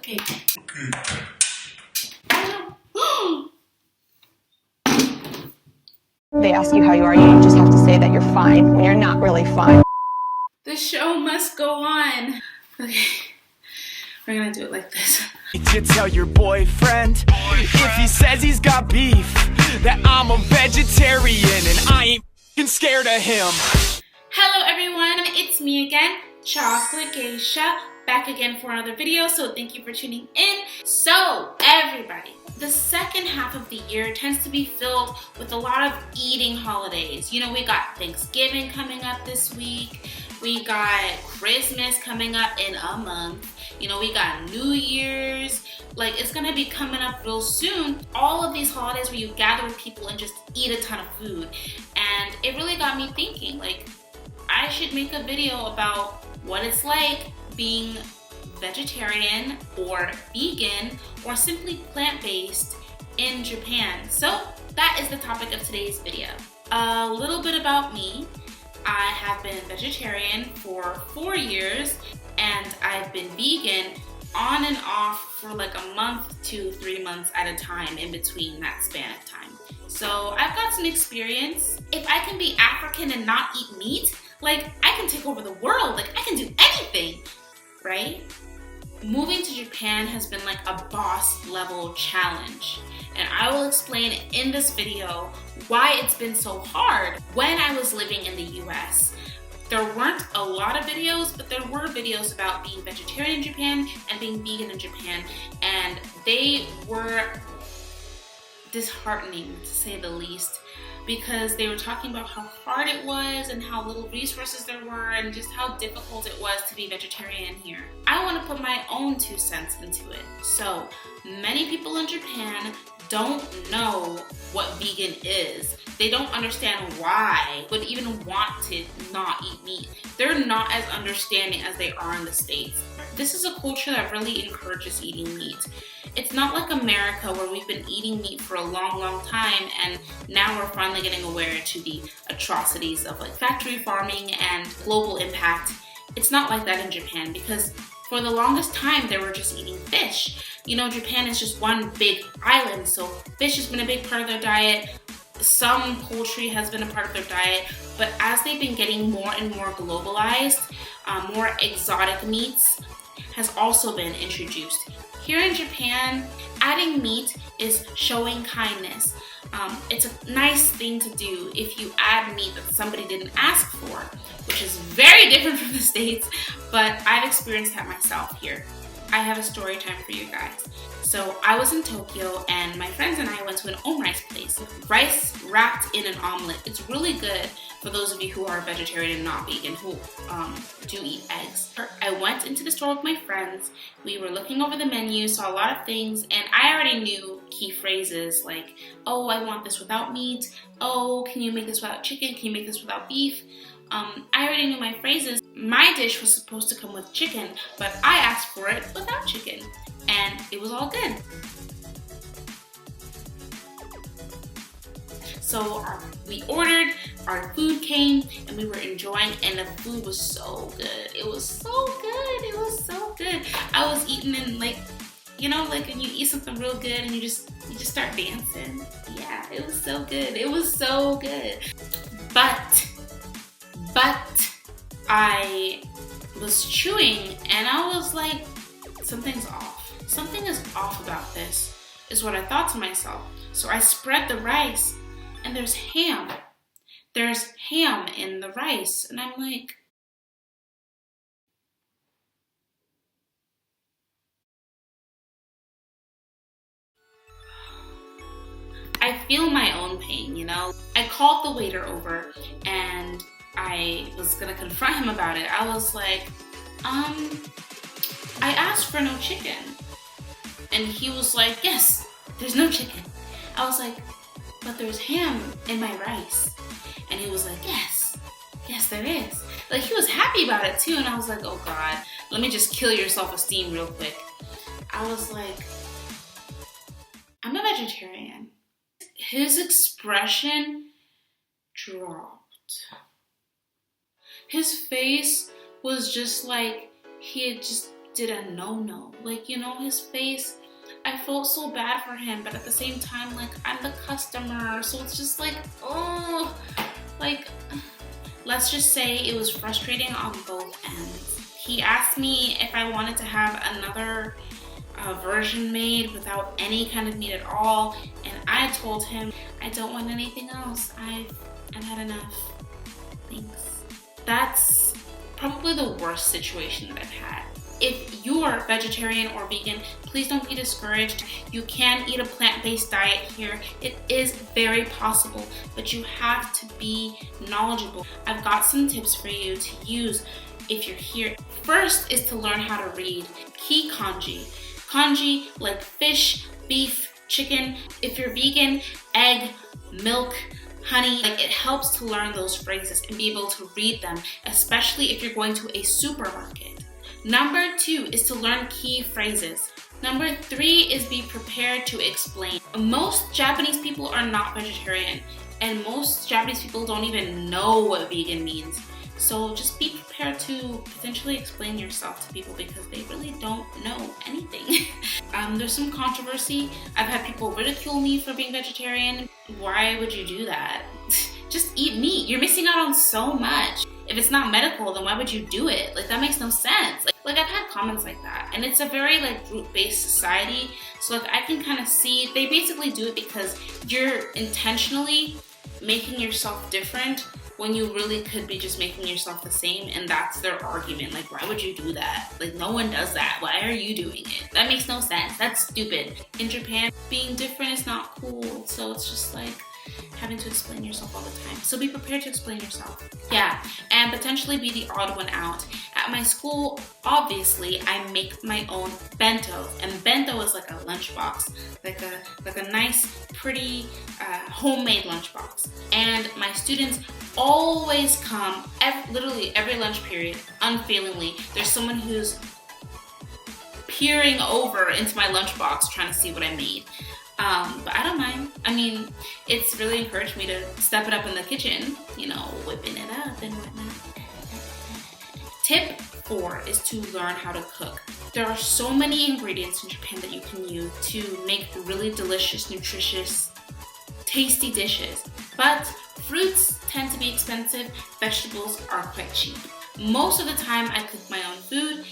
Okay. They ask you how you are, you just have to say that you're fine when you're not really fine. The show must go on. Okay, we're gonna do it like this. You tell your boyfriend if he says he's got beef that I'm a vegetarian and I ain't f***ing scared of him. Hello everyone, it's me again, Chocolate Geisha, back again for another video, so thank you for tuning in. So everybody, the second half of the year tends to be filled with a lot of eating holidays. You know, we got Thanksgiving coming up this week, we got Christmas coming up in a month, you know, we got New Year's, like it's gonna be coming up real soon. All of these holidays where you gather with people and just eat a ton of food. And it really got me thinking, like, I should make a video about what it's like being vegetarian or vegan or simply plant-based in Japan. So that is the topic of today's video. A little bit about me. I have been vegetarian for 4 years and I've been vegan on and off for like a month to 3 months at a time in between that span of time. So I've got some experience. If I can be African and not eat meat, like I can take over the world, like I can do anything, right? Moving to Japan has been like a boss level challenge. And I will explain in this video why it's been so hard. When I was living in the US, there weren't a lot of videos, but there were videos about being vegetarian in Japan and being vegan in Japan. And they were disheartening, to say the least, because they were talking about how hard it was and how little resources there were and just how difficult it was to be vegetarian here. I want to put my own 2 cents into it. So many people in Japan don't know what vegan is. They don't understand why, but even want to not eat meat. They're not as understanding as they are in the States. This is a culture that really encourages eating meat. It's not like America where we've been eating meat for a long time and now we're finally getting aware to the atrocities of like factory farming and global impact. It's not like that in Japan because for the longest time they were just eating fish. You know, Japan is just one big island, so fish has been a big part of their diet. Some poultry has been a part of their diet, but as they've been getting more and more globalized, more exotic meats has also been introduced. Here in Japan, adding meat is showing kindness. It's a nice thing to do if you add meat that somebody didn't ask for, which is very different from the States, but I've experienced that myself here. I have a story time for you guys. So I was in Tokyo and my friends and I went to an omrice place. Rice wrapped in an omelet. It's really good for those of you who are vegetarian and not vegan, who do eat eggs. I went into the store with my friends. We were looking over the menu, saw a lot of things, and I already knew key phrases like, oh, I want this without meat. Oh, can you make this without chicken? Can you make this without beef? I already knew my phrases. My dish was supposed to come with chicken, but I asked for it without chicken, and it was all good. So we ordered, our food came, and we were enjoying, and the food was so good. It was so good. It was so good. I was eating and like, you know, like when you eat something real good and you just start dancing. Yeah, it was so good. It was so good. But I was chewing and I was like, something's off. Something is off about this, is what I thought to myself. So I spread the rice and there's ham. There's ham in the rice. And I'm like, I feel my own pain, you know? I called the waiter over and I was gonna confront him about it. I was like, I asked for no chicken. And he was like, yes, there's no chicken. I was like, but there's ham in my rice. And he was like, yes, there is. Like, he was happy about it too. And I was like, oh God, let me just kill your self-esteem real quick. I was like, I'm a vegetarian. His expression dropped. His face was just like he had just did a no-no. Like, you know, his face, I felt so bad for him, but at the same time, like, I'm the customer, so it's just like, oh, like, let's just say it was frustrating on both ends. He asked me if I wanted to have another version made without any kind of meat at all, and I told him I don't want anything else. I've had enough. Thanks. That's probably the worst situation that I've had. If you're vegetarian or vegan, please don't be discouraged. You can eat a plant-based diet here. It is very possible, but you have to be knowledgeable. I've got some tips for you to use if you're here. First is to learn how to read key kanji. Kanji like fish, beef, chicken. If you're vegan, egg, milk, honey, like it helps to learn those phrases and be able to read them, especially if you're going to a supermarket. Number 2 is to learn key phrases. Number 3 is be prepared to explain. Most Japanese people are not vegetarian, and most Japanese people don't even know what vegan means. So just be prepared to potentially explain yourself to people because they really don't know anything. There's some controversy. I've had people ridicule me for being vegetarian. Why would you do that? Just eat meat. You're missing out on so much. If it's not medical, then why would you do it? Like, that makes no sense. Like I've had comments like that, and it's a very like group-based society. So like I can kind of see they basically do it because you're intentionally making yourself different when you really could be just making yourself the same, and that's their argument. Like, why would you do that? Like, no one does that. Why are you doing it? That makes no sense. That's stupid. In Japan, being different is not cool, so it's just like having to explain yourself all the time. So be prepared to explain yourself. Yeah, and potentially be the odd one out. At my school, obviously, I make my own bento, and bento is like a lunchbox, like a nice, pretty, homemade lunchbox. And my students always come, literally every lunch period, unfailingly. There's someone who's peering over into my lunchbox trying to see what I made. But I don't mind. I mean, it's really encouraged me to step it up in the kitchen, you know, whipping it up and whatnot. Tip 4 is to learn how to cook. There are so many ingredients in Japan that you can use to make really delicious, nutritious, tasty dishes. But fruits tend to be expensive, vegetables are quite cheap. Most of the time I cook my own food.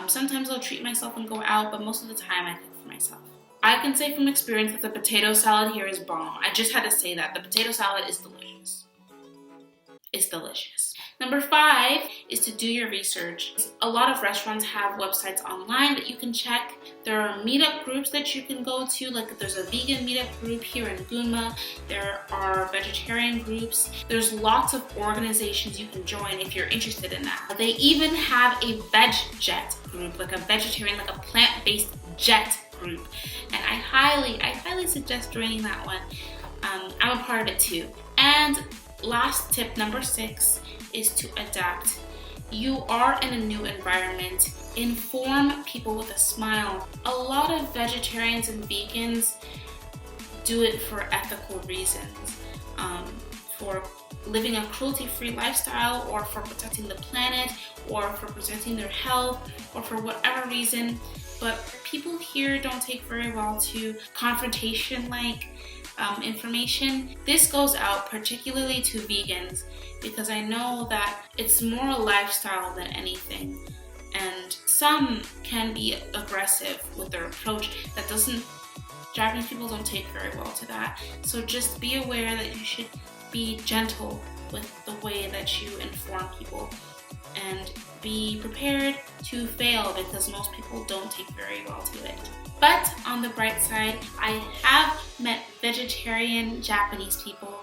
Sometimes I'll treat myself and go out, but most of the time I cook for myself. I can say from experience that the potato salad here is bomb. I just had to say that. The potato salad is delicious. It's delicious. Number 5 is to do your research. A lot of restaurants have websites online that you can check. There are meetup groups that you can go to, like there's a vegan meetup group here in Gunma. There are vegetarian groups. There's lots of organizations you can join if you're interested in that. They even have a veg jet group, like a vegetarian, like a plant-based jet group. And I highly suggest joining that one. I'm a part of it too. And last tip, number 6, is to adapt. You are in a new environment. Inform people with a smile. A lot of vegetarians and vegans do it for ethical reasons, for living a cruelty-free lifestyle, or for protecting the planet, or for protecting their health, or for whatever reason. But people here don't take very well to confrontation-like information. This goes out particularly to vegans because I know that it's more a lifestyle than anything, and some can be aggressive with their approach. Japanese people don't take very well to that. So just be aware that you should be gentle with the way that you inform people, and be prepared to fail because most people don't take very well to it. But on the bright side, I have met vegetarian Japanese people,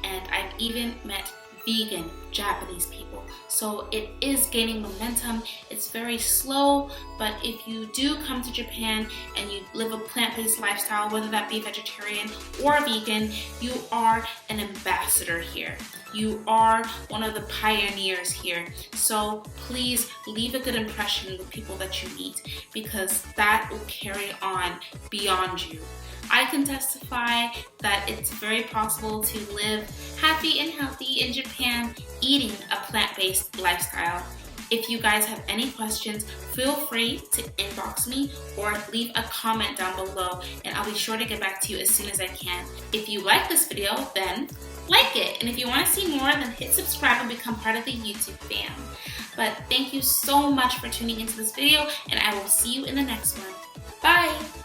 and I've even met vegan Japanese people. So it is gaining momentum. It's very slow, but if you do come to Japan and you live a plant-based lifestyle, whether that be vegetarian or vegan, you are an ambassador here. You are one of the pioneers here. So please leave a good impression with people that you meet, because that will carry on beyond you. I can testify that it's very possible to live happy and healthy in Japan eating a plant-based lifestyle. If you guys have any questions, feel free to inbox me or leave a comment down below, and I'll be sure to get back to you as soon as I can. If you like this video, then like it. And if you want to see more, then hit subscribe and become part of the YouTube fam. But thank you so much for tuning into this video, and I will see you in the next one. Bye!